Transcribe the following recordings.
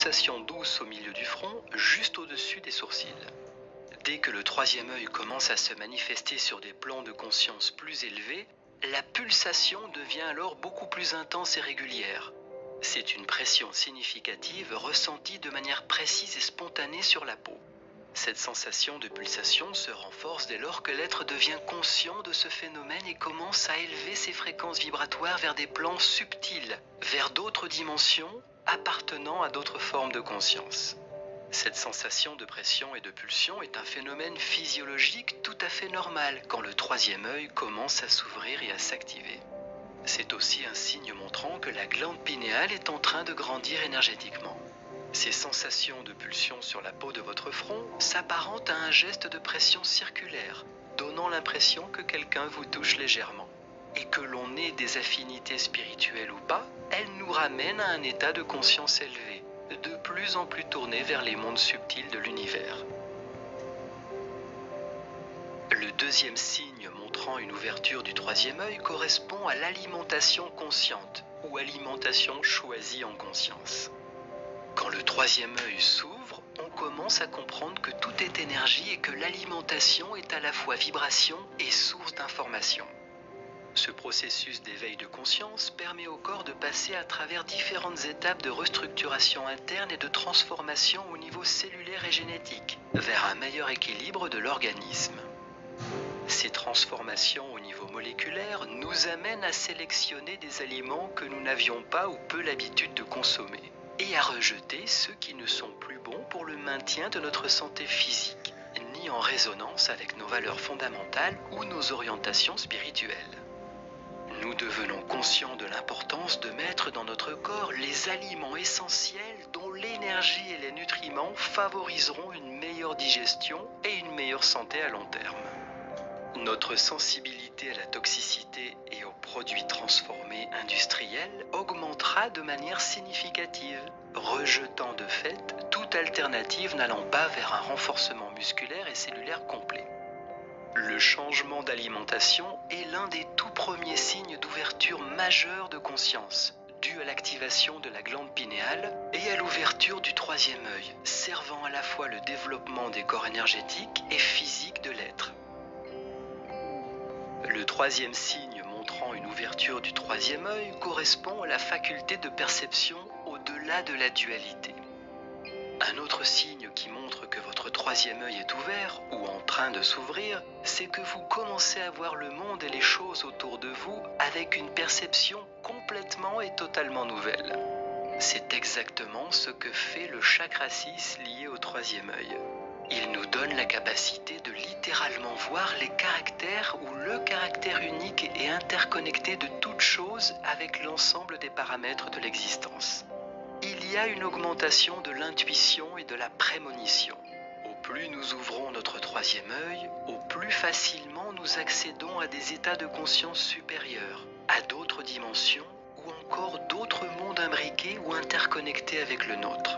Sensation douce au milieu du front, juste au-dessus des sourcils. Dès que le troisième œil commence à se manifester sur des plans de conscience plus élevés, la pulsation devient alors beaucoup plus intense et régulière. C'est une pression significative ressentie de manière précise et spontanée sur la peau. Cette sensation de pulsation se renforce dès lors que l'être devient conscient de ce phénomène et commence à élever ses fréquences vibratoires vers des plans subtils, vers d'autres dimensions appartenant à d'autres formes de conscience. Cette sensation de pression et de pulsion est un phénomène physiologique tout à fait normal quand le troisième œil commence à s'ouvrir et à s'activer. C'est aussi un signe montrant que la glande pinéale est en train de grandir énergétiquement. Ces sensations de pulsion sur la peau de votre front s'apparentent à un geste de pression circulaire, donnant l'impression que quelqu'un vous touche légèrement. Et que l'on ait des affinités spirituelles ou pas, elles nous ramènent à un état de conscience élevé, de plus en plus tourné vers les mondes subtils de l'univers. Le deuxième signe montrant une ouverture du troisième œil correspond à l'alimentation consciente ou alimentation choisie en conscience. Quand le troisième œil s'ouvre, on commence à comprendre que tout est énergie et que l'alimentation est à la fois vibration et source d'information. Ce processus d'éveil de conscience permet au corps de passer à travers différentes étapes de restructuration interne et de transformation au niveau cellulaire et génétique, vers un meilleur équilibre de l'organisme. Ces transformations au niveau moléculaire nous amènent à sélectionner des aliments que nous n'avions pas ou peu l'habitude de consommer, et à rejeter ceux qui ne sont plus bons pour le maintien de notre santé physique, ni en résonance avec nos valeurs fondamentales ou nos orientations spirituelles. Nous devenons conscients de l'importance de mettre dans notre corps les aliments essentiels dont l'énergie et les nutriments favoriseront une meilleure digestion et une meilleure santé à long terme. Notre sensibilité à la toxicité et aux produits transformés industriels augmentera de manière significative, rejetant de fait toute alternative n'allant pas vers un renforcement musculaire et cellulaire complet. Le changement d'alimentation est l'un des tout premiers signes d'ouverture majeure de conscience, dû à l'activation de la glande pinéale et à l'ouverture du troisième œil, servant à la fois le développement des corps énergétiques et physiques de l'être. Le troisième signe montrant une ouverture du troisième œil correspond à la faculté de perception au-delà de la dualité. Un autre signe qui montre que votre troisième œil est ouvert ou en train de s'ouvrir, c'est que vous commencez à voir le monde et les choses autour de vous avec une perception complètement et totalement nouvelle. C'est exactement ce que fait le chakra 6 lié au troisième œil. Il nous donne la capacité de littéralement voir les caractères ou le caractère unique et interconnecté de toute chose avec l'ensemble des paramètres de l'existence. Il y a une augmentation de l'intuition et de la prémonition. Au plus nous ouvrons notre troisième œil, au plus facilement nous accédons à des états de conscience supérieurs, à d'autres dimensions ou encore d'autres mondes imbriqués ou interconnectés avec le nôtre.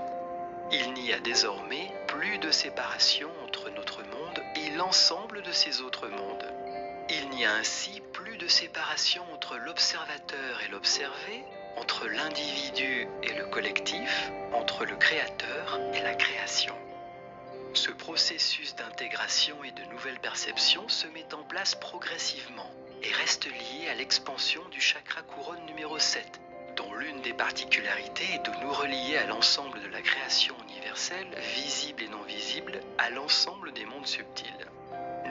Il n'y a désormais plus de séparation entre notre monde et l'ensemble de ces autres mondes. Il n'y a ainsi plus de séparation entre l'observateur et l'observé, entre l'individu et le collectif, entre le créateur et la création. Ce processus d'intégration et de nouvelle perception se met en place progressivement et reste lié à l'expansion du chakra couronne numéro 7, dont l'une des particularités est de nous relier à l'ensemble de la création universelle, visible et non visible, à l'ensemble des mondes subtils.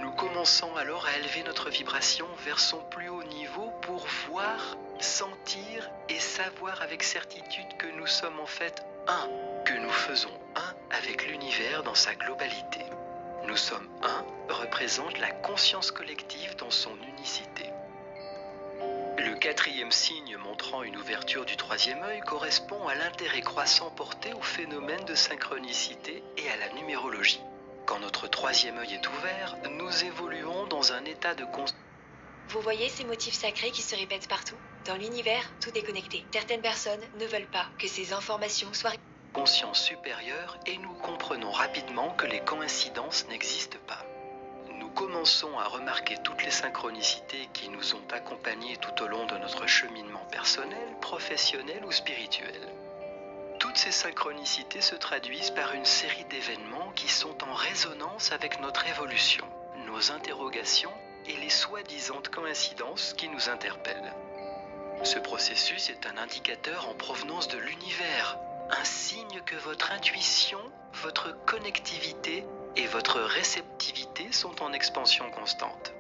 Nous commençons alors à élever notre vibration vers son plus haut niveau pour voir, sentir et savoir avec certitude que nous sommes en fait un, que nous faisons un avec l'univers dans sa globalité. Nous sommes un représente la conscience collective dans son unicité. Le quatrième signe montrant une ouverture du troisième œil correspond à l'intérêt croissant porté au phénomène de synchronicité et à la numérologie. Quand notre troisième œil est ouvert, nous évoluons dans un état de conscience. Vous voyez ces motifs sacrés qui se répètent partout? Dans l'univers, tout est connecté. Certaines personnes ne veulent pas que ces informations soient Conscience supérieure et nous comprenons rapidement que les coïncidences n'existent pas. Nous commençons à remarquer toutes les synchronicités qui nous ont accompagnés tout au long de notre cheminement personnel, professionnel ou spirituel. Toutes ces synchronicités se traduisent par une série d'événements qui sont en résonance avec notre évolution, nos interrogations et les soi-disant coïncidences qui nous interpellent. Ce processus est un indicateur en provenance de l'univers, un signe que votre intuition, votre connectivité et votre réceptivité sont en expansion constante.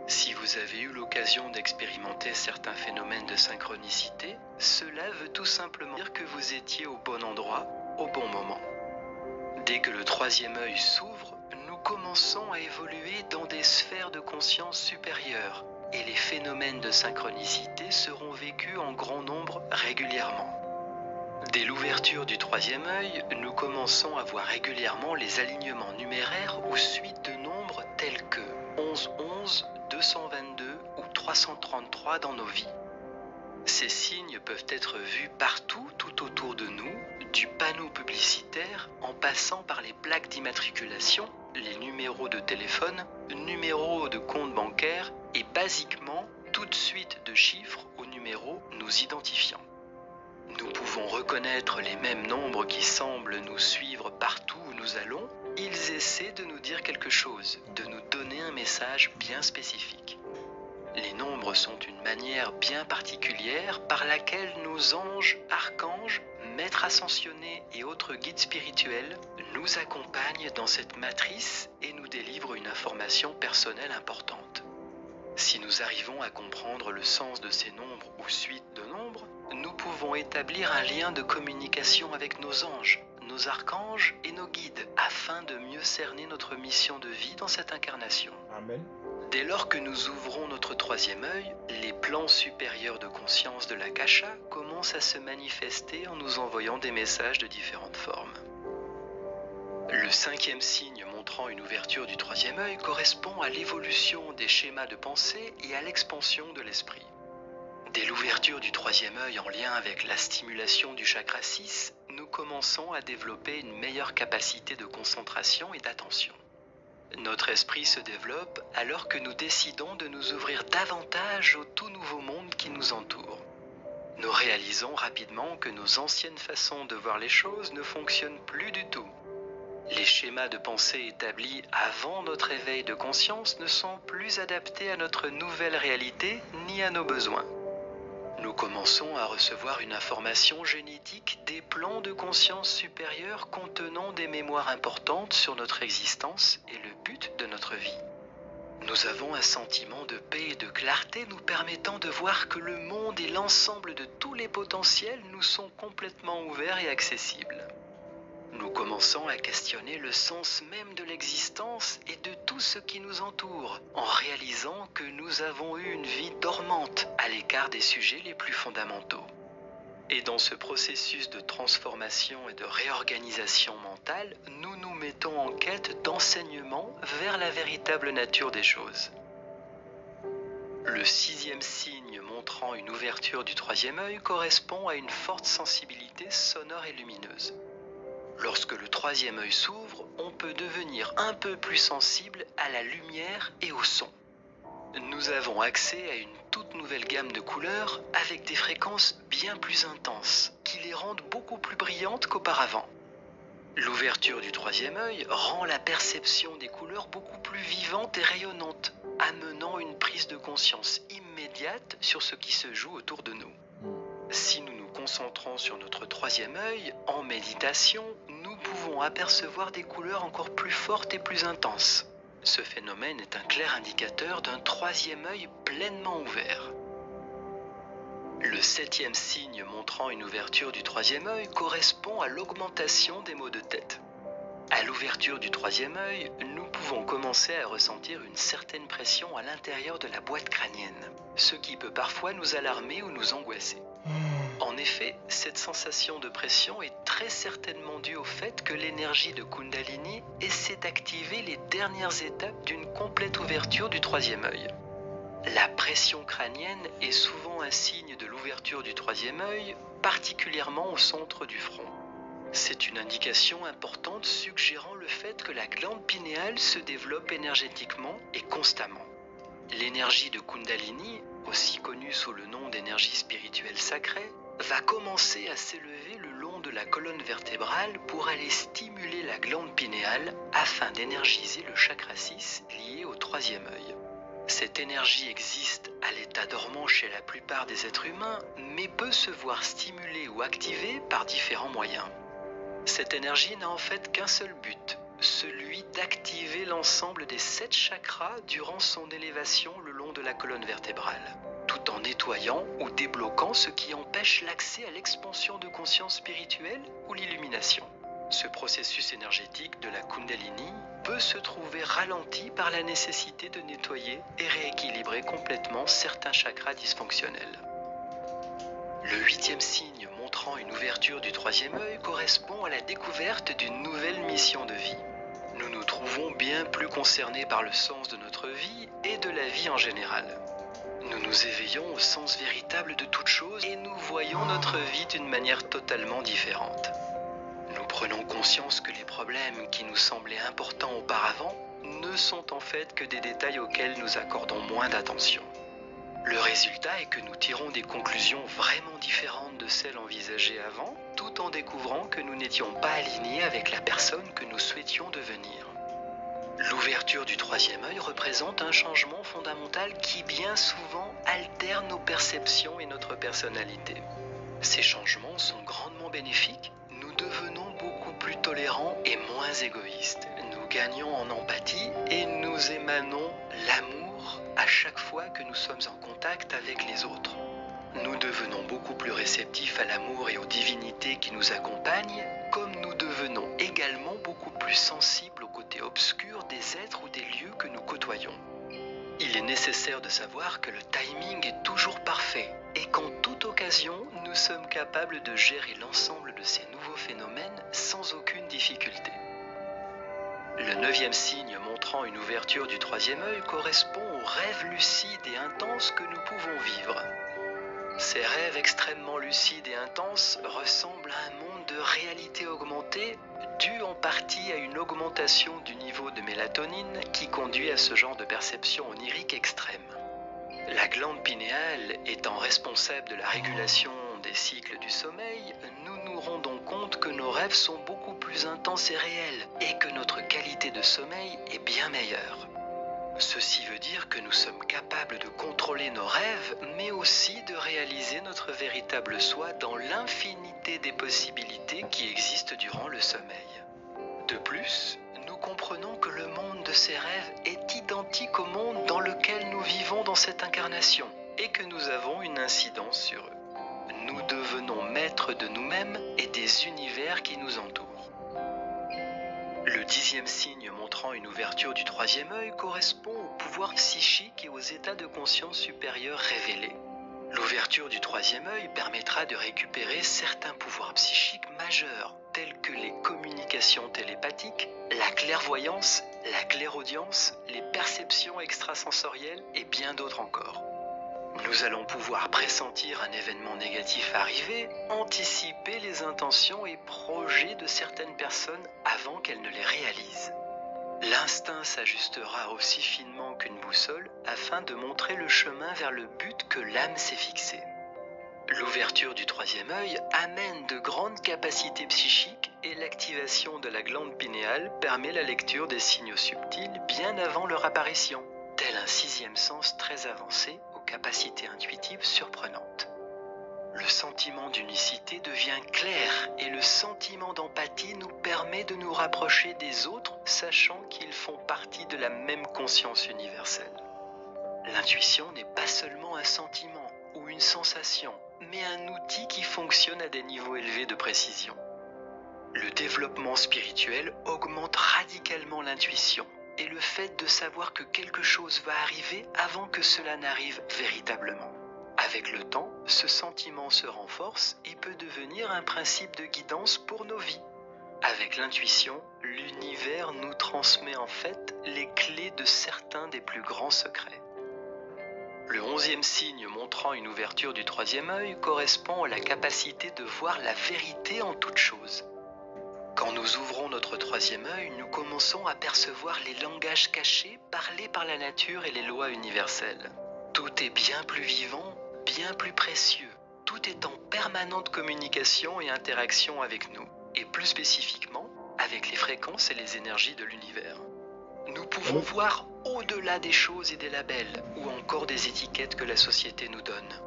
Si vous avez eu l'occasion d'expérimenter certains phénomènes de synchronicité, cela veut tout simplement dire que vous étiez au bon endroit, au bon moment. Dès que le troisième œil s'ouvre, nous commençons à évoluer dans des sphères de conscience supérieures et les phénomènes de synchronicité seront vécus en grand nombre régulièrement. Dès l'ouverture du troisième œil, nous commençons à voir régulièrement les alignements numéraires ou suites de nombres tels que 1111, 222 ou 333 dans nos vies. Ces signes peuvent être vus partout tout autour de nous, du panneau publicitaire en passant par les plaques d'immatriculation, les numéros de téléphone, numéros de compte bancaire et basiquement toute suite de chiffres ou numéros nous identifiant. Nous pouvons reconnaître les mêmes nombres qui semblent nous suivre partout où nous allons. Ils essaient de nous dire quelque chose, de nous donner un message bien spécifique. Les nombres sont une manière bien particulière par laquelle nos anges, archanges, maîtres ascensionnés et autres guides spirituels nous accompagnent dans cette matrice et nous délivrent une information personnelle importante. Si nous arrivons à comprendre le sens de ces nombres ou suites de nombres, nous pouvons établir un lien de communication avec nos anges, nos archanges et nos guides afin de mieux cerner notre mission de vie dans cette incarnation. Amen. Dès lors que nous ouvrons notre troisième œil, les plans supérieurs de conscience de l'Akasha commencent à se manifester en nous envoyant des messages de différentes formes. Le cinquième signe montrant une ouverture du troisième œil correspond à l'évolution des schémas de pensée et à l'expansion de l'esprit. Dès l'ouverture du troisième œil en lien avec la stimulation du chakra 6, nous commençons à développer une meilleure capacité de concentration et d'attention. Notre esprit se développe alors que nous décidons de nous ouvrir davantage au tout nouveau monde qui nous entoure. Nous réalisons rapidement que nos anciennes façons de voir les choses ne fonctionnent plus du tout. Les schémas de pensée établis avant notre éveil de conscience ne sont plus adaptés à notre nouvelle réalité ni à nos besoins. Nous commençons à recevoir une information génétique des plans de conscience supérieurs contenant des mémoires importantes sur notre existence et le but de notre vie. Nous avons un sentiment de paix et de clarté nous permettant de voir que le monde et l'ensemble de tous les potentiels nous sont complètement ouverts et accessibles. Nous commençons à questionner le sens même de l'existence et de tout ce qui nous entoure, en réalisant que nous avons eu une vie dormante, à l'écart des sujets les plus fondamentaux. Et dans ce processus de transformation et de réorganisation mentale, nous nous mettons en quête d'enseignement vers la véritable nature des choses. Le sixième signe montrant une ouverture du troisième œil correspond à une forte sensibilité sonore et lumineuse. Lorsque le troisième œil s'ouvre, on peut devenir un peu plus sensible à la lumière et au son. Nous avons accès à une toute nouvelle gamme de couleurs avec des fréquences bien plus intenses, qui les rendent beaucoup plus brillantes qu'auparavant. L'ouverture du troisième œil rend la perception des couleurs beaucoup plus vivante et rayonnante, amenant une prise de conscience immédiate sur ce qui se joue autour de nous. Si nous nous concentrons sur notre troisième œil, en méditation, nous pouvons apercevoir des couleurs encore plus fortes et plus intenses. Ce phénomène est un clair indicateur d'un troisième œil pleinement ouvert. Le septième signe montrant une ouverture du troisième œil correspond à l'augmentation des maux de tête. À l'ouverture du troisième œil, nous pouvons commencer à ressentir une certaine pression à l'intérieur de la boîte crânienne, ce qui peut parfois nous alarmer ou nous angoisser. En effet, cette sensation de pression est très certainement due au fait que l'énergie de Kundalini essaie d'activer les dernières étapes d'une complète ouverture du troisième œil. La pression crânienne est souvent un signe de l'ouverture du troisième œil, particulièrement au centre du front. C'est une indication importante suggérant le fait que la glande pinéale se développe énergétiquement et constamment. L'énergie de Kundalini, aussi connue sous le nom d'énergie spirituelle sacrée, va commencer à s'élever le long de la colonne vertébrale pour aller stimuler la glande pinéale afin d'énergiser le chakra 6 lié au troisième œil. Cette énergie existe à l'état dormant chez la plupart des êtres humains, mais peut se voir stimulée ou activée par différents moyens. Cette énergie n'a en fait qu'un seul but, celui d'activer l'ensemble des 7 chakras durant son élévation le long de la colonne vertébrale, tout en nettoyant ou débloquant ce qui empêche l'accès à l'expansion de conscience spirituelle ou l'illumination. Ce processus énergétique de la Kundalini peut se trouver ralenti par la nécessité de nettoyer et rééquilibrer complètement certains chakras dysfonctionnels. Le 8e signe montrant une ouverture du troisième œil correspond à la découverte d'une nouvelle mission de vie. Nous nous trouvons bien plus concernés par le sens de notre vie et de la vie en général. Nous nous éveillons au sens véritable de toute chose et nous voyons notre vie d'une manière totalement différente. Nous prenons conscience que les problèmes qui nous semblaient importants auparavant ne sont en fait que des détails auxquels nous accordons moins d'attention. Le résultat est que nous tirons des conclusions vraiment différentes de celles envisagées avant, tout en découvrant que nous n'étions pas alignés avec la personne que nous souhaitions devenir. L'ouverture du troisième œil représente un changement fondamental qui bien souvent altère nos perceptions et notre personnalité. Ces changements sont grandement bénéfiques. Nous devenons beaucoup plus tolérants et moins égoïstes. Nous gagnons en empathie et nous émanons l'amour à chaque fois que nous sommes en contact avec les autres. Nous devenons beaucoup plus réceptifs à l'amour et aux divinités qui nous accompagnent, comme nous devenons également beaucoup plus sensibles au côté obscur des êtres ou des lieux que nous côtoyons. Il est nécessaire de savoir que le timing est toujours parfait et qu'en toute occasion, nous sommes capables de gérer l'ensemble de ces nouveaux phénomènes sans aucune difficulté. Le 9e signe montrant une ouverture du troisième œil correspond aux rêves lucides et intenses que nous pouvons vivre. Ces rêves extrêmement lucides et intenses ressemblent à un monde de réalité augmentée dû en partie à une augmentation du niveau de mélatonine qui conduit à ce genre de perception onirique extrême. La glande pinéale étant responsable de la régulation des cycles du sommeil, nous nous rendons compte que nos rêves sont beaucoup plus intenses et réels et que notre qualité de sommeil est bien meilleure. Ceci veut dire que nous sommes capables de contrôler nos rêves, mais aussi de réaliser notre véritable soi dans l'infinité des possibilités qui existent durant le sommeil. De plus, nous comprenons que le monde de ces rêves est identique au monde dans lequel nous vivons dans cette incarnation et que nous avons une incidence sur eux. Nous devenons maîtres de nous-mêmes et des univers qui nous entourent. Le 10e signe montrant une ouverture du troisième œil correspond au pouvoir psychique et aux états de conscience supérieurs révélés. L'ouverture du troisième œil permettra de récupérer certains pouvoirs psychiques majeurs, tels que les communications télépathiques, la clairvoyance, la clairaudience, les perceptions extrasensorielles et bien d'autres encore. Nous allons pouvoir pressentir un événement négatif arriver, anticiper les intentions et projets de certaines personnes avant qu'elles ne les réalisent. L'instinct s'ajustera aussi finement qu'une boussole afin de montrer le chemin vers le but que l'âme s'est fixé. L'ouverture du troisième œil amène de grandes capacités psychiques et l'activation de la glande pinéale permet la lecture des signaux subtils bien avant leur apparition, tel un 6e sens très avancé aux capacités intuitives surprenantes. Le sentiment d'unicité devient clair et le sentiment d'empathie nous permet de nous rapprocher des autres, sachant qu'ils font partie de la même conscience universelle. L'intuition n'est pas seulement un sentiment ou une sensation, mais un outil qui fonctionne à des niveaux élevés de précision. Le développement spirituel augmente radicalement l'intuition et le fait de savoir que quelque chose va arriver avant que cela n'arrive véritablement. Avec le temps, ce sentiment se renforce et peut devenir un principe de guidance pour nos vies. Avec l'intuition, l'univers nous transmet en fait les clés de certains des plus grands secrets. Le 11e signe montrant une ouverture du troisième œil correspond à la capacité de voir la vérité en toute chose. Quand nous ouvrons notre troisième œil, nous commençons à percevoir les langages cachés parlés par la nature et les lois universelles. Tout est bien plus vivant, bien plus précieux. tout est en permanente communication et interaction avec nous, et plus spécifiquement avec les fréquences et les énergies de l'univers. Nous pouvons voir au-delà des choses et des labels, ou encore des étiquettes que la société nous donne.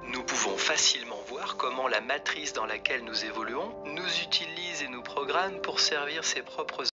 Nous pouvons facilement voir comment la matrice dans laquelle nous évoluons nous utilise et nous programme pour servir ses propres